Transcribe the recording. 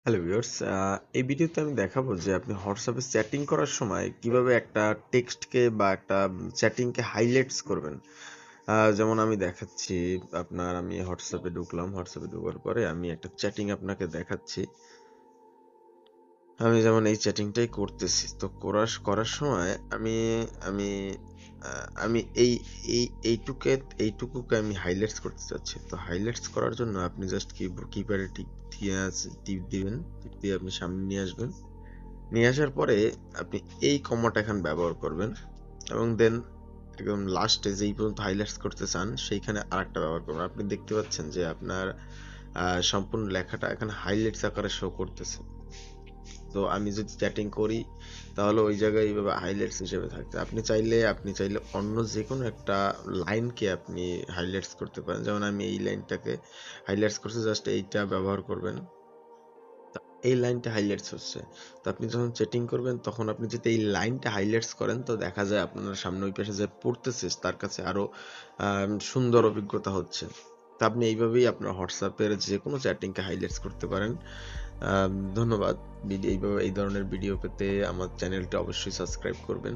Hello viewers, এই ভিডিওতে আমি দেখাবো যে আপনি হোয়াটসঅ্যাপে চ্যাটিং করার সময় কিভাবে একটা টেক্সটকে বা একটা চ্যাটিংকে হাইলাইটস করবেন। যেমন আমি দেখাচ্ছি আমি হোয়াটসঅ্যাপে ঢুকলাম। হোয়াটসঅ্যাপে ঢোকার পরে আমি একটা চ্যাটিং আপনাকে দেখাচ্ছি। আমি যেমন এই চ্যাটিংটাই করতেছি। তো করার সময় আমি আমি আমি এইটুকুকে আমি হাইলাইটস করতে চাচ্ছি। তো হাইলাইটস করার জন্য আপনি জাস্ট কিপ্যাডে টিপ দিবেন। টিপ দিয়ে আপনি সামনে নিয়ে আসবেন। নিয়ে আসার পরে আপনি এই কমাটা এখানে ব্যবহার করবেন এবং দেন একদম লাস্টে যেই পর্যন্ত হাইলাইটস করতে চান সেইখানে আরেকটা ব্যবহার করবেন। আপনি দেখতে পাচ্ছেন যে আপনার সম্পূর্ণ লেখাটা এখানে হাইলাইটস আকারে শো করতেছে। তো আমি যদি চ্যাটিং করি তাহলে ওই জায়গায় এইভাবে হাইলাইটস হিসেবে থাকছে। আপনি চাইলে অন্য যেকোনো একটা লাইনকে আপনি হাইলাইটস করতে পারেন। যেমন আমি এই লাইনটাকে হাইলাইটস করছি, জাস্ট এইটা ব্যবহার করবেন। এই লাইনটা হাইলাইটস হচ্ছে। তো আপনি যখন চ্যাটিং করবেন তখন আপনি যদি এই লাইনটা হাইলাইটস করেন তো দেখা যায় আপনার সামনে ওই পাশে যে পড়তেছে তার কাছে আরো সুন্দর অভিজ্ঞতা হচ্ছে। তো আপনি এইভাবেই আপনার হোয়াটসঅ্যাপের যে কোনো চ্যাটিংকে হাইলাইটস করতে পারেন। ধন্যবাদ। এইভাবে এই ধরনের ভিডিও পেতে আমার চ্যানেলটা অবশ্যই সাবস্ক্রাইব করবেন।